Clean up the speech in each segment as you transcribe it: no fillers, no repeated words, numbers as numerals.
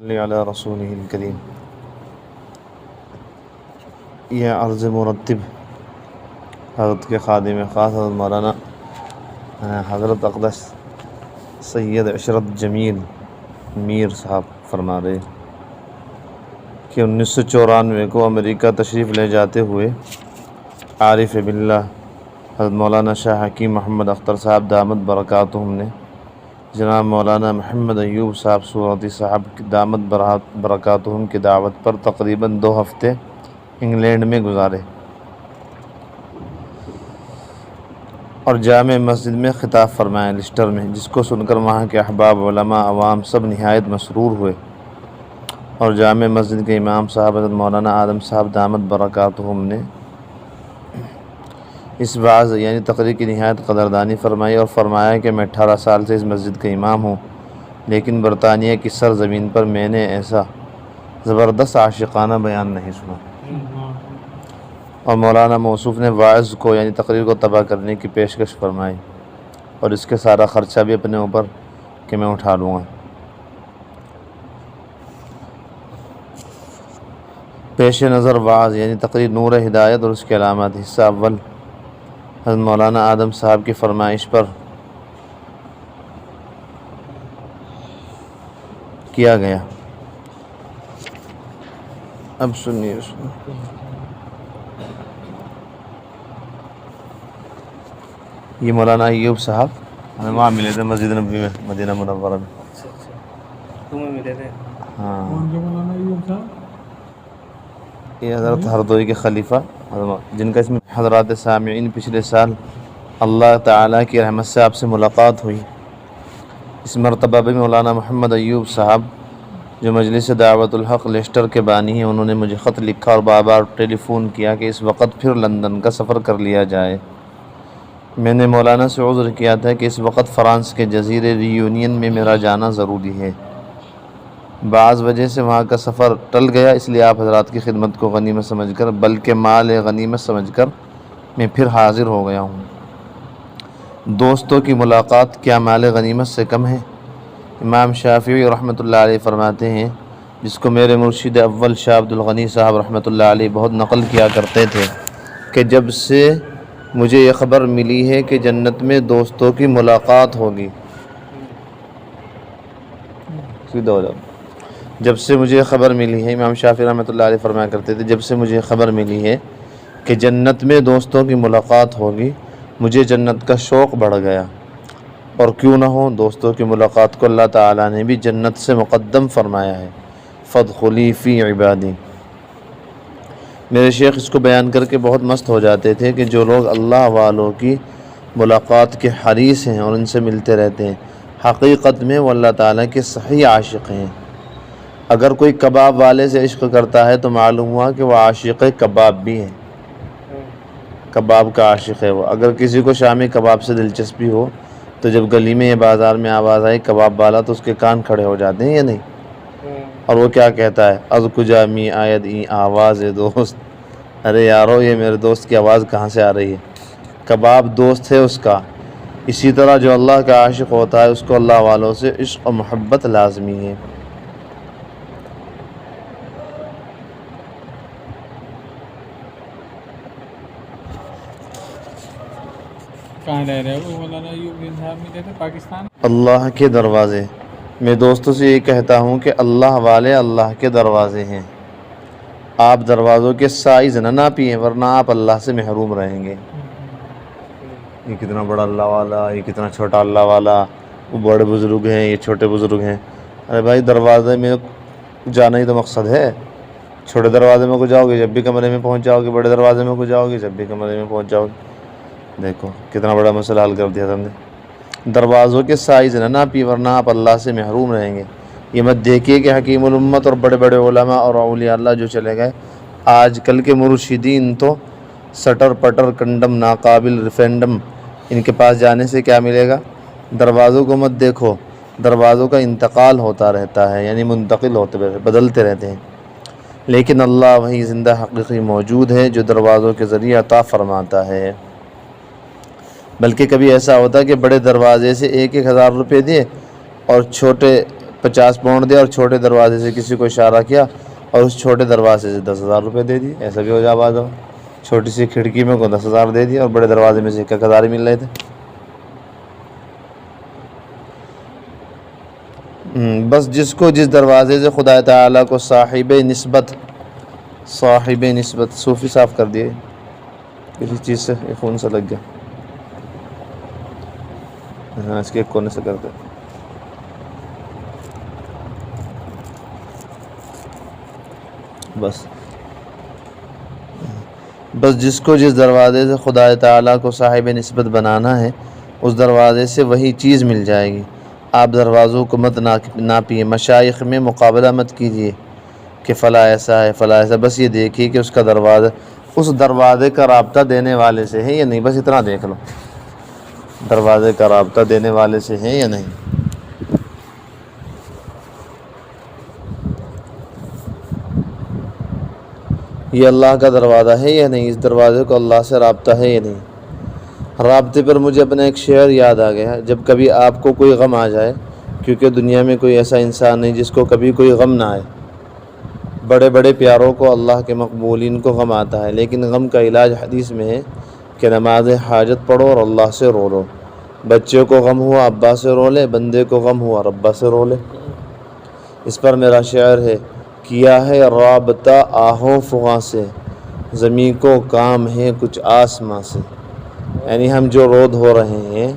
صلی علی رسولہ الکریم۔ یہ عرض مرتب حضرت کے خادم خاص حضرت مولانا حضرت اقدس سید عشرت جمیل میر صاحب فرما رہے کہ 1994 کو امریکہ تشریف لے جاتے ہوئے عارف باللہ حضرت مولانا شاہ حکیم محمد اختر صاحب دامت برکاتہم نے جناب مولانا محمد ایوب صاحب سورتی صاحب کی دامت برکاتہم کی دعوت پر تقریباً 2 ہفتے انگلینڈ میں گزارے اور جامع مسجد میں خطاب فرمایا لسٹر میں، جس کو سن کر وہاں کے احباب، علماء، عوام سب نہایت مسرور ہوئے اور جامع مسجد کے امام صاحب حضرت مولانا آدم صاحب دامت برکاتہم نے اس وعظ یعنی تقریر کی نہایت قدردانی فرمائی اور فرمایا کہ میں 18 سال سے اس مسجد کا امام ہوں، لیکن برطانیہ کی سرزمین پر میں نے ایسا زبردست عاشقانہ بیان نہیں سنا۔ اور مولانا موصوف نے واعظ کو یعنی تقریر کو تباہ کرنے کی پیشکش فرمائی اور اس کے سارا خرچہ بھی اپنے اوپر کہ میں اٹھا لوں گا۔ پیش نظر واعظ یعنی تقریر نور ہدایت اور اس کے علامات حصہ اول حضرت مولانا آدم صاحب کی فرمائش پر کیا گیا۔ اب سنیے یہ مولانا ایوب صاحب ہمیں وہاں ملے تھے مسجد نبوی میں مدینہ منورہ میں۔ تمہیں ملے تھے؟ ہاں، کون کے مولانا ایوب صاحب؟ یہ حضرت ہردوئی کے خلیفہ جن کا اس میں حضرات سامعین پچھلے سال اللہ تعالیٰ کی رحمت سے آپ سے ملاقات ہوئی۔ اس مرتبہ بھی مولانا محمد ایوب صاحب جو مجلس دعوت الحق لیسٹر کے بانی ہیں، انہوں نے مجھے خط لکھا اور بار بار ٹیلی فون کیا کہ اس وقت پھر لندن کا سفر کر لیا جائے۔ میں نے مولانا سے عذر کیا تھا کہ اس وقت فرانس کے جزیرے ریونین میں میرا جانا ضروری ہے، بعض وجہ سے وہاں کا سفر ٹل گیا، اس لیے آپ حضرات کی خدمت کو غنیمت سمجھ کر بلکہ مال غنیمت سمجھ کر میں پھر حاضر ہو گیا ہوں۔ دوستوں کی ملاقات کیا مال غنیمت سے کم ہے؟ امام شافعی رحمۃ اللہ علیہ فرماتے ہیں، جس کو میرے مرشد اول شاہ عبد الغنی صاحب رحمۃ اللہ علیہ بہت نقل کیا کرتے تھے کہ جب سے مجھے یہ خبر ملی ہے کہ جنت میں دوستوں کی ملاقات ہوگی، سیدھا ہو جاؤ، جب سے مجھے خبر ملی ہے، امام شافعی رحمۃ اللہ علیہ فرمایا کرتے تھے، جب سے مجھے خبر ملی ہے کہ جنت میں دوستوں کی ملاقات ہوگی، مجھے جنت کا شوق بڑھ گیا، اور کیوں نہ ہو، دوستوں کی ملاقات کو اللہ تعالیٰ نے بھی جنت سے مقدم فرمایا ہے، فادخلی فی عبادی۔ میرے شیخ اس کو بیان کر کے بہت مست ہو جاتے تھے کہ جو لوگ اللہ والوں کی ملاقات کے حریص ہیں اور ان سے ملتے رہتے ہیں، حقیقت میں وہ اللہ تعالیٰ کے صحیح عاشق ہیں۔ اگر کوئی کباب والے سے عشق کرتا ہے تو معلوم ہوا کہ وہ عاشق کباب بھی ہے، کباب کا عاشق ہے وہ۔ اگر کسی کو شامی کباب سے دلچسپی ہو تو جب گلی میں یا بازار میں آواز آئی کباب والا تو اس کے کان کھڑے ہو جاتے ہیں یا نہیں؟ اور وہ کیا کہتا ہے، از کجا می آید این آواز دوست، ارے یارو یہ میرے دوست کی آواز کہاں سے آ رہی ہے؟ کباب دوست ہے اس کا۔ اسی طرح جو اللہ کا عاشق ہوتا ہے اس کو اللہ والوں سے عشق و محبت لازمی ہے۔ کہاں رہ رہے ہو مولانا ایوب صاحب؟ ملے تھے پاکستان؟ اللہ کے دروازے، میں دوستوں سے یہ کہتا ہوں کہ اللہ والے اللہ کے دروازے ہیں، آپ دروازوں کے سائز نہ ناپیے ورنہ آپ اللہ سے محروم رہیں گے۔ یہ کتنا بڑا اللہ والا، یہ کتنا چھوٹا اللہ والا، وہ بڑے بزرگ ہیں، یہ چھوٹے بزرگ ہیں۔ ارے بھائی دروازے میں جانا ہی تو مقصد ہے۔ چھوٹے دروازے میں کو جاؤ گے جب بھی کمرے میں پہنچ جاؤ گے، بڑے دروازے میں کو جاؤ گے جب بھی کمرے میں پہنچ جاؤ گے۔ دیکھو کتنا بڑا مسئلہ حل کر دیا تم نے۔ دروازوں کے سائز نہ ناپی ورنہ آپ اللہ سے محروم رہیں گے۔ یہ مت دیکھیے کہ حکیم الامت اور بڑے بڑے علماء اور اولیاء اللہ جو چلے گئے، آج کل کے مرشدین تو سٹر پٹر کنڈم ناقابل ریفرنڈم، ان کے پاس جانے سے کیا ملے گا؟ دروازوں کو مت دیکھو، دروازوں کا انتقال ہوتا رہتا ہے، یعنی منتقل ہوتے بدلتے رہتے ہیں، لیکن اللہ وہی زندہ حقیقی موجود ہے جو دروازوں کے ذریعے عطا فرماتا ہے۔ بلکہ کبھی ایسا ہوتا ہے کہ بڑے دروازے سے 1,000 روپے دیے اور چھوٹے 50 پاؤنڈ دیا اور چھوٹے دروازے سے کسی کو اشارہ کیا اور اس چھوٹے دروازے سے 10,000 روپے دے دیے. ایسا بھی ہو جا بعض. چھوٹی سی کھڑکی میں کو 10,000 دے دیا اور بڑے دروازے میں سے 1,000 مل رہے تھے. بس جس کو جس دروازے سے خدا تعالیٰ کو صاحب نسبت صوفی صاف کر دیے کسی چیز سے. یہ خون سے لگ گیا. ہاں اس کے ایک کونے سے کرتے. بس جس کو جس دروازے سے خدا تعالیٰ کو صاحب نسبت بنانا ہے اس دروازے سے وہی چیز مل جائے گی. آپ دروازوں کو مت ناپیے. مشائخ میں مقابلہ مت کیجیے کہ فلاں ایسا ہے فلاں ایسا. بس یہ دیکھیے کہ اس کا دروازہ اس دروازے کا رابطہ دینے والے سے ہے یا نہیں. بس اتنا دیکھ لو دروازے کا رابطہ دینے والے سے ہے یا نہیں. یہ اللہ کا دروازہ ہے یا نہیں. اس دروازے کو اللہ سے رابطہ ہے یا نہیں. رابطے پر مجھے اپنا ایک شعر یاد آ گیا. جب کبھی آپ کو کوئی غم آ جائے, کیونکہ دنیا میں کوئی ایسا انسان نہیں جس کو کبھی کوئی غم نہ آئے. بڑے بڑے پیاروں کو اللہ کے مقبولین کو غم آتا ہے, لیکن غم کا علاج حدیث میں ہے کہ نماز حاجت پڑھو اور اللہ سے رو لو. بچے کو غم ہوا ابا سے رو لے, بندے کو غم ہوا ربا سے رو لے. اس پر میرا شعر ہے, کیا ہے رابطہ آہو فغاں سے, زمین کو کام ہے کچھ آسماں سے. یعنی ہم جو رو دھو رہے ہیں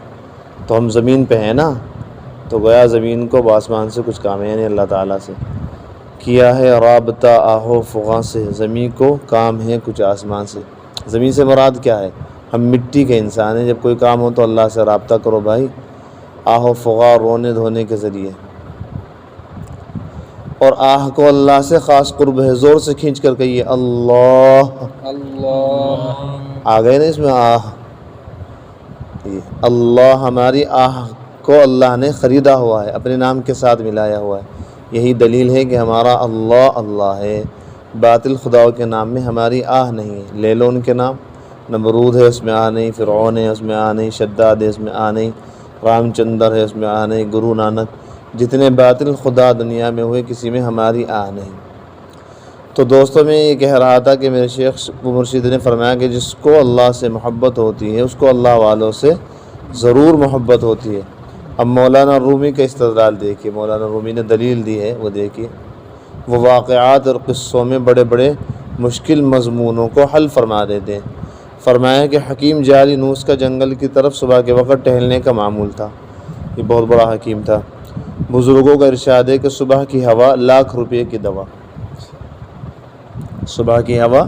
تو ہم زمین پہ ہیں نا, تو گویا زمین کو آسمان سے کچھ کام ہے, یعنی اللہ تعالیٰ سے. کیا ہے رابطہ آہو فغاں سے, زمین کو کام ہے کچھ آسمان سے. زمین سے مراد کیا ہے؟ ہم مٹی کے انسان ہیں. جب کوئی کام ہو تو اللہ سے رابطہ کرو بھائی, آہو فغاں رونے دھونے کے ذریعے. اور آہ کو اللہ سے خاص قرب ہے, زور سے کھینچ کر کہیے اللہ. آ گئے نا اس میں آہ. اللہ, ہماری آہ کو اللہ نے خریدا ہوا ہے, اپنے نام کے ساتھ ملایا ہوا ہے. یہی دلیل ہے کہ ہمارا اللہ اللہ ہے. باطل خداؤں کے نام میں ہماری آہ نہیں ہے. لے لو ان کے نام, نمرود ہے اس میں آ نہیں, فرعون ہے اس میں آ نہیں, شداد ہے اس میں آ نہیں, رام چندر ہے اس میں آ نہیں, گرو نانک, جتنے باطل خدا دنیا میں ہوئے کسی میں ہماری آہ نہیں. تو دوستوں میں یہ کہہ رہا تھا کہ میرے شیخ مرشد نے فرمایا کہ جس کو اللہ سے محبت ہوتی ہے اس کو اللہ والوں سے ضرور محبت ہوتی ہے. اب مولانا رومی کا استدلال دیکھیے. مولانا رومی نے دلیل دی ہے, وہ دیکھیے. وہ واقعات اور قصوں میں بڑے بڑے مشکل مضمونوں کو حل فرما دیتے ہیں. فرمایا کہ حکیم جعلی نوس کا جنگل کی طرف صبح کے وقت ٹہلنے کا معمول تھا. یہ بہت بڑا حکیم تھا. بزرگوں کا ارشاد ہے کہ صبح کی ہوا لاکھ روپے کی دوا. صبح کی ہوا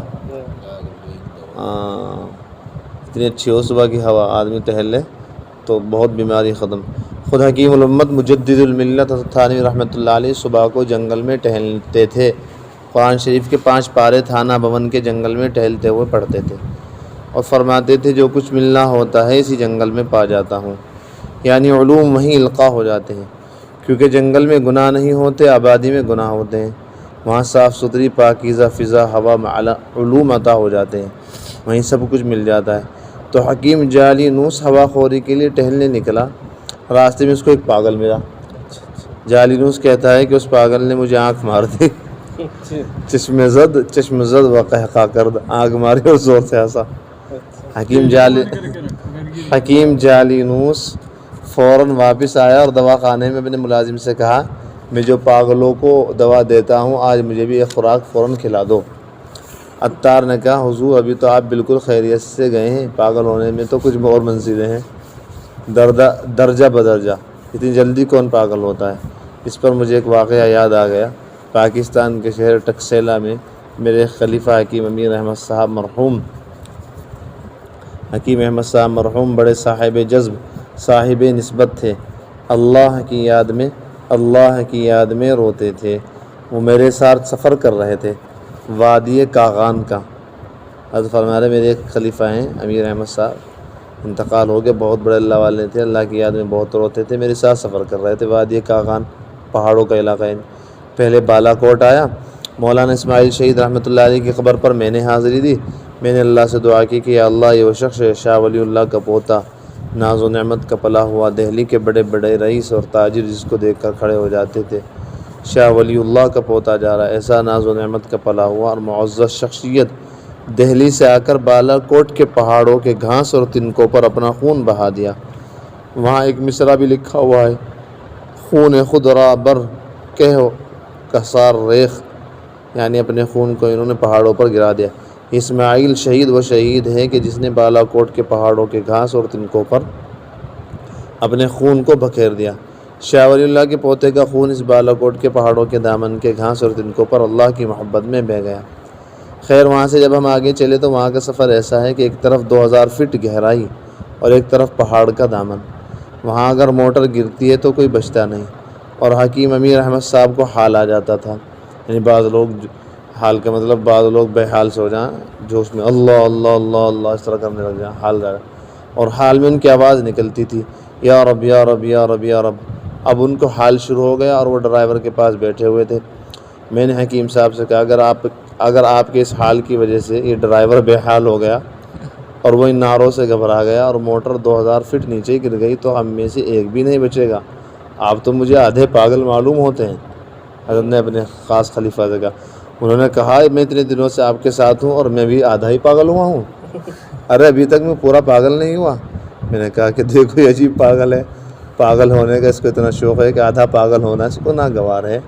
اتنی اچھی ہو, صبح کی ہوا آدمی ٹہل لے تو بہت بیماری ختم. خود حکیم الامت مجدد الملت تھانوی رحمۃ اللہ علیہ صبح کو جنگل میں ٹہلتے تھے. قرآن شریف کے 5 پارے تھانہ بھون کے جنگل میں ٹہلتے ہوئے پڑھتے تھے اور فرماتے تھے جو کچھ ملنا ہوتا ہے اسی جنگل میں پا جاتا ہوں. یعنی علوم وہیں القاء ہو جاتے ہیں, کیونکہ جنگل میں گناہ نہیں ہوتے, آبادی میں گناہ ہوتے ہیں. وہاں صاف ستھری پاکیزہ فضا ہوا علوم عطا ہو جاتے ہیں, وہیں سب کچھ مل جاتا ہے. تو حکیم جعلی نوس ہوا خوری کے لیے ٹہلنے نکلا. راستے میں اس کو ایک پاگل ملا. جعلی نوس کہتا ہے کہ اس پاگل نے مجھے آنکھ مار دی. چشم زد و قہقہ کرد, آنکھ ماری اور زور سے ہنسا. حکیم جعلی نوس فوراً واپس آیا اور دواخانے میں اپنے ملازم سے کہا میں جو پاگلوں کو دوا دیتا ہوں آج مجھے بھی ایک خوراک فوراً کھلا دو. عطار نے کہا حضور ابھی تو آپ بالکل خیریت سے گئے ہیں, پاگل ہونے میں تو کچھ اور منزلیں ہیں, درجہ بدرجہ, اتنی جلدی کون پاگل ہوتا ہے. اس پر مجھے ایک واقعہ یاد آ گیا. پاکستان کے شہر ٹکسیلا میں میرے خلیفہ حکیم امیر احمد صاحب مرحوم, حکیم احمد صاحب مرحوم بڑے صاحب جذب صاحب نسبت تھے. اللہ کی یاد میں روتے تھے. وہ میرے ساتھ سفر کر رہے تھے وادی کاغان کا. حضرت فرما رہے میرے ایک خلیفہ ہیں امیر احمد صاحب, انتقال ہو گئے, بہت بڑے اللہ والے تھے, اللہ کی یاد میں بہت روتے تھے. میرے ساتھ سفر کر رہے تھے وادی کاغان, پہاڑوں کا علاقہ ہے. پہلے بالا کوٹ آیا. مولانا اسماعیل شہید رحمۃ اللہ علیہ کی قبر پر میں نے حاضری دی. میں نے اللہ سے دعا کی کہ یا اللہ یہ وہ شخص شاہ ولی اللہ کا پوتا, ناز و نعمت کا پلا ہوا, دہلی کے بڑے بڑے رئیس اور تاجر جس کو دیکھ کر کھڑے ہو جاتے تھے, شاہ ولی اللہ کا پوتا جا رہا ہے، ایسا ناز و نعمت کا پلا ہوا اور معزز شخصیت دہلی سے آ کر بالا کوٹ کے پہاڑوں کے گھاس اور تنکوں پر اپنا خون بہا دیا۔ وہاں ایک مصرع بھی لکھا ہوا ہے، خون خود را بر کہو کسار ریخ، یعنی اپنے خون کو انہوں نے پہاڑوں پر گرا دیا۔ اسماعیل شہید و شہید ہے کہ جس نے بالا کوٹ کے پہاڑوں کے گھاس اور تنکوں پر اپنے خون کو بکھیر دیا۔ شاہ ولی اللہ کے پوتے کا خون اس بالا کوٹ کے پہاڑوں کے دامن کے گھاس اور تنکوں پر اللہ کی محبت میں بہہ گیا۔ خیر وہاں سے جب ہم آگے چلے تو وہاں کا سفر ایسا ہے کہ ایک طرف 2000 فٹ گہرائی اور ایک طرف پہاڑ کا دامن۔ وہاں اگر موٹر گرتی ہے تو کوئی بچتا نہیں، اور حکیم امیر احمد صاحب کو حال آ جاتا تھا، یعنی بعض لوگ، حال کا مطلب بعض لوگ بے حال سے ہو جائیں، جوش میں اللہ اللہ اللہ اللہ اس طرح کرنے لگ جائیں، حال جائے، اور حال میں ان کی آواز نکلتی تھی یا رب یا رب یا رب یا رب۔ اب ان کو حال شروع ہو گیا اور وہ ڈرائیور کے پاس بیٹھے ہوئے تھے۔ میں نے حکیم صاحب سے کہا اگر آپ کے اس حال کی وجہ سے یہ ڈرائیور بے حال ہو گیا اور وہ ان نعروں سے گھبرا گیا اور موٹر 2000 فٹ نیچے گر گئی تو ہم میں سے ایک بھی نہیں بچے گا۔ آپ تو مجھے آدھے پاگل معلوم ہوتے ہیں۔ حضرت نے اپنے خاص خلیفہ سے کہا، انہوں نے کہا میں اتنے دنوں سے آپ کے ساتھ ہوں اور میں بھی آدھا ہی پاگل ہوا ہوں، ارے ابھی تک میں پورا پاگل نہیں ہوا۔ میں نے کہا کہ دیکھو یہ عجیب پاگل ہے، پاگل ہونے کا اس کو اتنا شوق ہے کہ آدھا پاگل ہونا اس کو ناگوار ہے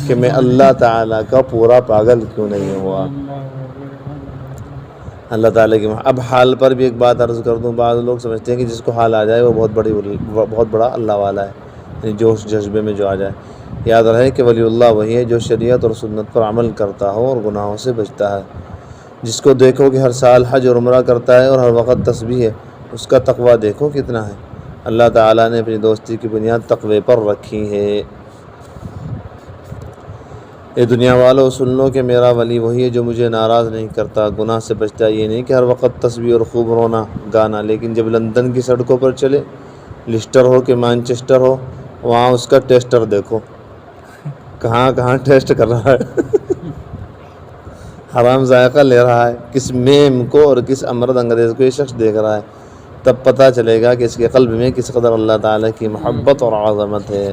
کہ میں اللہ تعالیٰ کا پورا پاگل کیوں نہیں ہوا۔ اللہ تعالیٰ کی اب حال پر بھی ایک بات عرض کر دوں، بعض لوگ سمجھتے ہیں کہ جس کو حال آ جائے وہ بہت بڑا اللہ والا ہے، یعنی جوش جذبے میں جو آ جائے۔ یاد رہے کہ ولی اللہ وہی ہے جو شریعت اور سنت پر عمل کرتا ہو اور گناہوں سے بچتا ہے، جس کو دیکھو کہ ہر سال حج اور عمرہ کرتا ہے اور ہر وقت تسبیح ہے، اس کا تقویٰ دیکھو کتنا ہے۔ اللہ تعالیٰ نے اپنی دوستی کی بنیاد تقوی پر رکھی ہے۔ اے دنیا والو سن لو کہ میرا ولی وہی ہے جو مجھے ناراض نہیں کرتا، گناہ سے بچتا۔ یہ نہیں کہ ہر وقت تسبیح اور خوب رونا گانا، لیکن جب لندن کی سڑکوں پر چلے، لیسٹر ہو کہ مانچسٹر ہو، وہاں اس کا ٹیسٹر دیکھو کہاں کہاں ٹیسٹ کر رہا ہے حرام ذائقہ لے رہا ہے، کس میم کو اور کس امرد انگریز کو یہ شخص دیکھ رہا ہے، تب پتہ چلے گا کہ اس کے قلب میں کس قدر اللہ تعالیٰ کی محبت اور عظمت ہے۔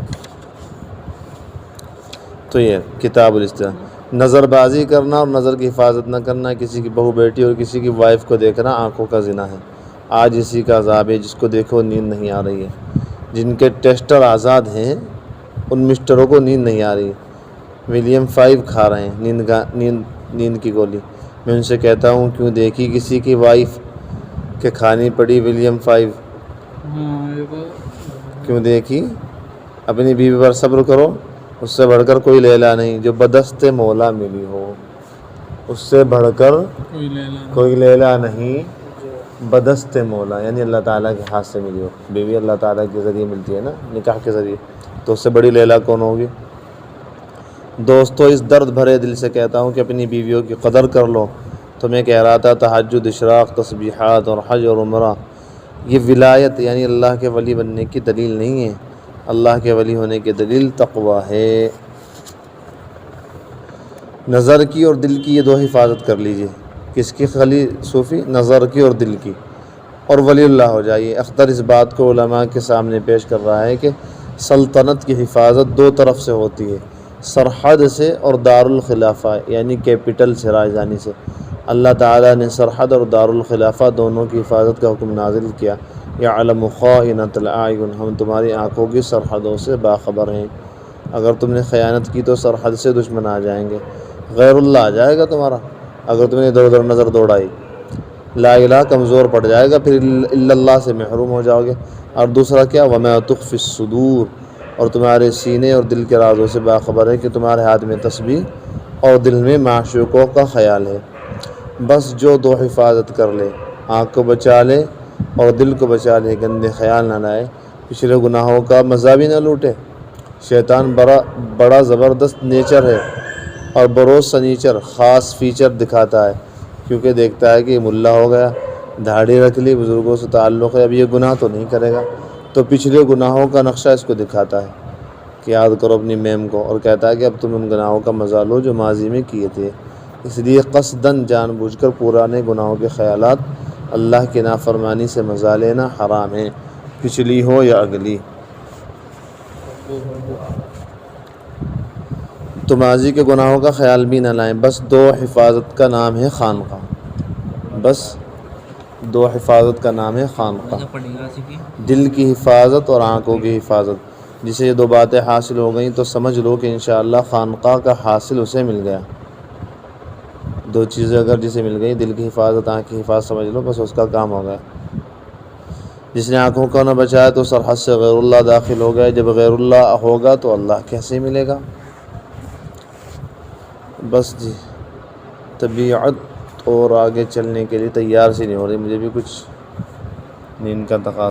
تو یہ کتاب الاستحاء، نظر بازی کرنا اور نظر کی حفاظت نہ کرنا، کسی کی بہو بیٹی اور کسی کی وائف کو دیکھنا آنکھوں کا زنا ہے۔ آج اسی کا عذاب ہے، جس کو دیکھو نیند نہیں آ رہی ہے۔ جن کے ٹیسٹر آزاد ہیں ان مسٹروں کو نیند نہیں آ رہی، ولیم 5 کھا رہے ہیں نیند کی گولی۔ میں ان سے کہتا ہوں کیوں دیکھی کسی کی وائف کہ کھانی پڑی ولیم 5، کیوں دیکھی؟ اپنی بیوی پر صبر کرو، اس سے بڑھ کر کوئی لیلا نہیں جو بدست مولا ملی ہو، اس سے بڑھ کر کوئی لیلا نہیں بدست مولا، یعنی اللہ تعالیٰ کے ہاتھ سے ملی ہو۔ بیوی اللہ تعالیٰ کے ذریعے ملتی ہے نا، نکاح کے ذریعے، تو اس سے بڑی لیلا کون ہوگی؟ دوستو اس درد بھرے دل سے کہتا ہوں کہ اپنی بیویوں کی قدر کر لو۔ تو میں کہہ رہا تھا تہجد، اشراق، تسبیحات اور حج اور عمرہ یہ ولایت یعنی اللہ کے ولی بننے کی دلیل نہیں ہے، اللہ کے ولی ہونے کی دلیل تقوی ہے۔ نظر کی اور دل کی یہ دو حفاظت کر لیجئے۔ کس کی خلی صوفی؟ نظر کی اور دل کی، اور ولی اللہ ہو جائیے۔ اختر اس بات کو علماء کے سامنے پیش کر رہا ہے کہ سلطنت کی حفاظت دو طرف سے ہوتی ہے، سرحد سے اور دارالخلافہ یعنی کیپٹل سے، راجدھانی سے۔ اللہ تعالیٰ نے سرحد اور دارالخلافہ دونوں کی حفاظت کا حکم نازل کیا۔ یعلم خائنۃ الاعین، ہم تمہاری آنکھوں کی سرحدوں سے باخبر ہیں۔ اگر تم نے خیانت کی تو سرحد سے دشمن آ جائیں گے، غیر اللہ آ جائے گا تمہارا اگر تم نے ادھر ادھر نظر دوڑائی، لا الہ کمزور پڑ جائے گا، پھر الا اللہ سے محروم ہو جاؤ گے۔ اور دوسرا کیا؟ وما تخفی الصدور، اور تمہارے سینے اور دل کے رازوں سے باخبر ہے کہ تمہارے ہاتھ میں تسبیح اور دل میں معشوقوں کا خیال ہے۔ بس جو دو حفاظت کر لے، آنکھ کو بچا لے اور دل کو بچا لے، گندے خیال نہ لائے، پچھلے گناہوں کا مزہ بھی نہ لوٹے۔ شیطان بڑا زبردست نیچر ہے اور بروز سنیچر خاص فیچر دکھاتا ہے، کیونکہ دیکھتا ہے کہ یہ ملا ہو گیا، داڑھی رکھ لی، بزرگوں سے تعلق ہے، اب یہ گناہ تو نہیں کرے گا، تو پچھلے گناہوں کا نقشہ اس کو دکھاتا ہے کہ یاد کرو اپنی میم کو، اور کہتا ہے کہ اب تم ان گناہوں کا مزہ لو جو ماضی میں کیے تھے۔ اس لیے قصداً جان بوجھ کر پرانے گناہوں کے خیالات، اللہ کی نافرمانی سے مزہ لینا حرام ہے، پچھلی ہو یا اگلی۔ تو ماضی کے گناہوں کا خیال بھی نہ لائیں. بس دو حفاظت کا نام ہے خانقاہ. بس دو حفاظت کا نام ہے خانقاہ. دل کی حفاظت اور آنکھوں کی حفاظت. جسے یہ دو باتیں حاصل ہو گئیں تو سمجھ لو کہ انشاءاللہ خانقاہ کا حاصل اسے مل گیا. دو چیزیں اگر جسے مل گئی، دل کی حفاظت، آنکھ کی حفاظت، سمجھ لو بس اس کا کام ہو گیا. جس نے آنکھوں کو نہ بچایا تو سرحد سے غیر اللہ داخل ہو گیا. جب غیر اللہ ہوگا تو اللہ کیسے ملے گا؟ بس جی، طبیعت اور آگے چلنے کے لیے تیار سی نہیں ہو رہی. مجھے بھی کچھ نیند کا تقاضا